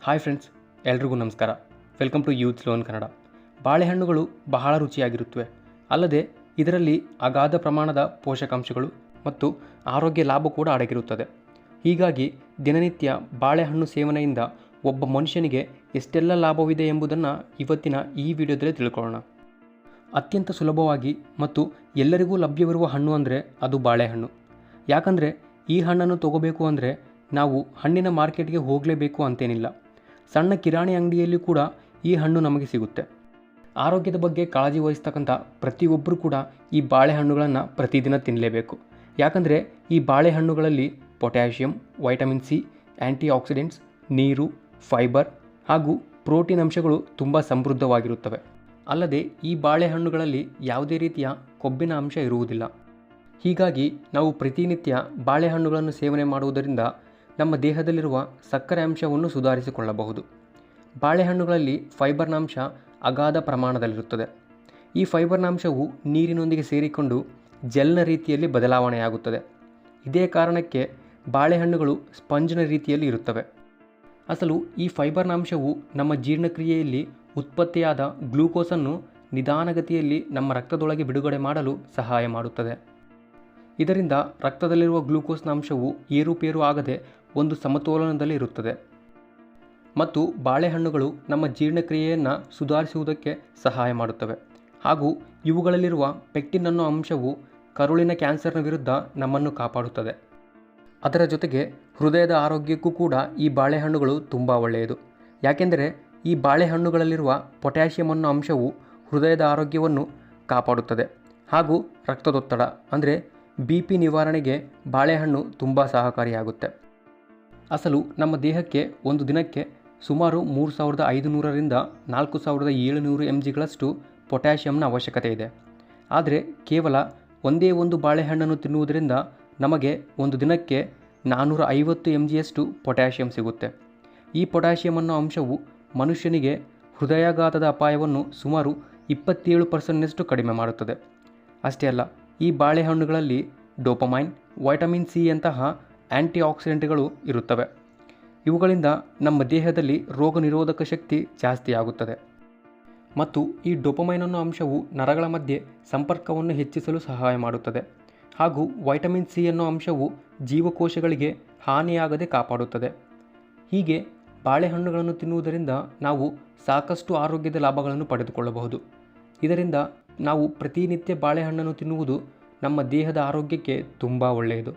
Hi friends, ಎಲ್ರಿಗೂ ನಮಸ್ಕಾರ. Welcome to youth loan Kannada. ಬಾಳೆಹಣ್ಣುಗಳು ಬಹಳ ರುಚಿಯಾಗಿರುತ್ತವೆ. ಅಲ್ಲದೆ ಇದರಲ್ಲಿ ಅಗಾಧ ಪ್ರಮಾಣದ ಪೋಷಕಾಂಶಗಳು ಮತ್ತು ಆರೋಗ್ಯ ಲಾಭ ಕೂಡ ಅಡಗಿರುತ್ತದೆ. ಹೀಗಾಗಿ ದಿನನಿತ್ಯ ಬಾಳೆಹಣ್ಣು ಸೇವನೆಯಿಂದ ಒಬ್ಬ ಮನುಷ್ಯನಿಗೆ ಎಷ್ಟೆಲ್ಲ ಲಾಭವಿದೆ ಎಂಬುದನ್ನು ಇವತ್ತಿನ ಈ ವಿಡಿಯೋದಲ್ಲಿ ತಿಳ್ಕೊಳ್ಳೋಣ. ಅತ್ಯಂತ ಸುಲಭವಾಗಿ ಮತ್ತು ಎಲ್ಲರಿಗೂ ಲಭ್ಯವಿರುವ ಹಣ್ಣು ಅಂದರೆ ಅದು ಬಾಳೆಹಣ್ಣು. ಯಾಕಂದರೆ ಈ ಹಣ್ಣನ್ನು ತಗೋಬೇಕು ಅಂದರೆ ನಾವು ಹಣ್ಣಿನ ಮಾರ್ಕೆಟ್ಗೆ ಹೋಗಲೇಬೇಕು ಅಂತೇನಿಲ್ಲ. ಸಣ್ಣ ಕಿರಾಣಿ ಅಂಗಡಿಯಲ್ಲಿ ಕೂಡ ಈ ಹಣ್ಣು ನಮಗೆ ಸಿಗುತ್ತೆ. ಆರೋಗ್ಯದ ಬಗ್ಗೆ ಕಾಳಜಿ ವಹಿಸ್ತಕ್ಕಂಥ ಪ್ರತಿಯೊಬ್ಬರೂ ಕೂಡ ಈ ಬಾಳೆಹಣ್ಣುಗಳನ್ನು ಪ್ರತಿದಿನ ತಿನ್ನಲೇಬೇಕು. ಯಾಕಂದರೆ ಈ ಬಾಳೆಹಣ್ಣುಗಳಲ್ಲಿ ಪೊಟ್ಯಾಷಿಯಂ, ವೈಟಮಿನ್ ಸಿ, ಆ್ಯಂಟಿ ಆಕ್ಸಿಡೆಂಟ್ಸ್, ನೀರು, ಫೈಬರ್ ಹಾಗೂ ಪ್ರೋಟೀನ್ ಅಂಶಗಳು ತುಂಬ ಸಮೃದ್ಧವಾಗಿರುತ್ತವೆ. ಅಲ್ಲದೆ ಈ ಬಾಳೆಹಣ್ಣುಗಳಲ್ಲಿ ಯಾವುದೇ ರೀತಿಯ ಕೊಬ್ಬಿನ ಅಂಶ ಇರುವುದಿಲ್ಲ. ಹೀಗಾಗಿ ನಾವು ಪ್ರತಿನಿತ್ಯ ಬಾಳೆಹಣ್ಣುಗಳನ್ನು ಸೇವನೆ ಮಾಡುವುದರಿಂದ ನಮ್ಮ ದೇಹದಲ್ಲಿರುವ ಸಕ್ಕರೆ ಅಂಶವನ್ನು ಸುಧಾರಿಸಿಕೊಳ್ಳಬಹುದು. ಬಾಳೆಹಣ್ಣುಗಳಲ್ಲಿ ಫೈಬರ್ನ ಅಂಶ ಅಗಾಧ ಪ್ರಮಾಣದಲ್ಲಿರುತ್ತದೆ. ಈ ಫೈಬರ್ನ ಅಂಶವು ನೀರಿನೊಂದಿಗೆ ಸೇರಿಕೊಂಡು ಜೆಲ್ನ ರೀತಿಯಲ್ಲಿ ಬದಲಾವಣೆಯಾಗುತ್ತದೆ. ಇದೇ ಕಾರಣಕ್ಕೆ ಬಾಳೆಹಣ್ಣುಗಳು ಸ್ಪಂಜ್ನ ರೀತಿಯಲ್ಲಿ ಇರುತ್ತವೆ. ಅಸಲು ಈ ಫೈಬರ್ನ ಅಂಶವು ನಮ್ಮ ಜೀರ್ಣಕ್ರಿಯೆಯಲ್ಲಿ ಉತ್ಪತ್ತಿಯಾದ ಗ್ಲೂಕೋಸನ್ನು ನಿಧಾನಗತಿಯಲ್ಲಿ ನಮ್ಮ ರಕ್ತದೊಳಗೆ ಬಿಡುಗಡೆ ಮಾಡಲು ಸಹಾಯ ಮಾಡುತ್ತದೆ. ಇದರಿಂದ ರಕ್ತದಲ್ಲಿರುವ ಗ್ಲೂಕೋಸ್ನ ಅಂಶವು ಏರುಪೇರು ಆಗದೆ ಒಂದು ಸಮತೋಲನದಲ್ಲಿ ಇರುತ್ತದೆ. ಮತ್ತು ಬಾಳೆಹಣ್ಣುಗಳು ನಮ್ಮ ಜೀರ್ಣಕ್ರಿಯೆಯನ್ನು ಸುಧಾರಿಸುವುದಕ್ಕೆ ಸಹಾಯ ಮಾಡುತ್ತವೆ. ಹಾಗೂ ಇವುಗಳಲ್ಲಿರುವ ಪೆಕ್ಟಿನ್ ಅನ್ನೋ ಅಂಶವು ಕರುಳಿನ ಕ್ಯಾನ್ಸರ್ನ ವಿರುದ್ಧ ನಮ್ಮನ್ನು ಕಾಪಾಡುತ್ತದೆ. ಅದರ ಜೊತೆಗೆ ಹೃದಯದ ಆರೋಗ್ಯಕ್ಕೂ ಕೂಡ ಈ ಬಾಳೆಹಣ್ಣುಗಳು ತುಂಬ ಒಳ್ಳೆಯದು. ಯಾಕೆಂದರೆ ಈ ಬಾಳೆಹಣ್ಣುಗಳಲ್ಲಿರುವ ಪೊಟ್ಯಾಷಿಯಂ ಅನ್ನೋ ಅಂಶವು ಹೃದಯದ ಆರೋಗ್ಯವನ್ನು ಕಾಪಾಡುತ್ತದೆ. ಹಾಗೂ ರಕ್ತದೊತ್ತಡ ಅಂದರೆ BP ನಿವಾರಣೆಗೆ ಬಾಳೆಹಣ್ಣು ತುಂಬ ಸಹಕಾರಿಯಾಗುತ್ತೆ. ಅಸಲು ನಮ್ಮ ದೇಹಕ್ಕೆ ಒಂದು ದಿನಕ್ಕೆ ಸುಮಾರು 3500ರಿಂದ 4700 mgಗಳಷ್ಟು ಪೊಟ್ಯಾಷಿಯಂನ ಅವಶ್ಯಕತೆ ಇದೆ. ಆದರೆ ಕೇವಲ ಒಂದೇ ಒಂದು ಬಾಳೆಹಣ್ಣನ್ನು ತಿನ್ನುವುದರಿಂದ ನಮಗೆ ಒಂದು ದಿನಕ್ಕೆ 450 mgಯಷ್ಟು ಪೊಟ್ಯಾಷಿಯಂ ಸಿಗುತ್ತೆ. ಈ ಪೊಟ್ಯಾಷಿಯಂ ಅನ್ನೋ ಅಂಶವು ಮನುಷ್ಯನಿಗೆ ಹೃದಯಾಘಾತದ ಅಪಾಯವನ್ನು ಸುಮಾರು 27% ಕಡಿಮೆ ಮಾಡುತ್ತದೆ. ಅಷ್ಟೇ ಅಲ್ಲ, ಈ ಬಾಳೆಹಣ್ಣುಗಳಲ್ಲಿ ಡೋಪಮೈನ್, ವೈಟಮಿನ್ ಸಿ ಯಂತಹ ಆ್ಯಂಟಿ ಆಕ್ಸಿಡೆಂಟ್ಗಳು ಇರುತ್ತವೆ. ಇವುಗಳಿಂದ ನಮ್ಮ ದೇಹದಲ್ಲಿ ರೋಗ ನಿರೋಧಕ ಶಕ್ತಿ ಜಾಸ್ತಿಯಾಗುತ್ತದೆ. ಮತ್ತು ಈ ಡೋಪಮೈನ್ ಅನ್ನೋ ಅಂಶವು ನರಗಳ ಮಧ್ಯೆ ಸಂಪರ್ಕವನ್ನು ಹೆಚ್ಚಿಸಲು ಸಹಾಯ ಮಾಡುತ್ತದೆ. ಹಾಗೂ ವೈಟಮಿನ್ ಸಿ ಅನ್ನೋ ಅಂಶವು ಜೀವಕೋಶಗಳಿಗೆ ಹಾನಿಯಾಗದೆ ಕಾಪಾಡುತ್ತದೆ. ಹೀಗೆ ಬಾಳೆಹಣ್ಣುಗಳನ್ನು ತಿನ್ನುವುದರಿಂದ ನಾವು ಸಾಕಷ್ಟು ಆರೋಗ್ಯದ ಲಾಭಗಳನ್ನು ಪಡೆದುಕೊಳ್ಳಬಹುದು. ಇದರಿಂದ ನಾವು ಪ್ರತಿನಿತ್ಯ ಬಾಳೆಹಣ್ಣನ್ನು ತಿನ್ನುವುದು ನಮ್ಮ ದೇಹದ ಆರೋಗ್ಯಕ್ಕೆ ತುಂಬ ಒಳ್ಳೆಯದು.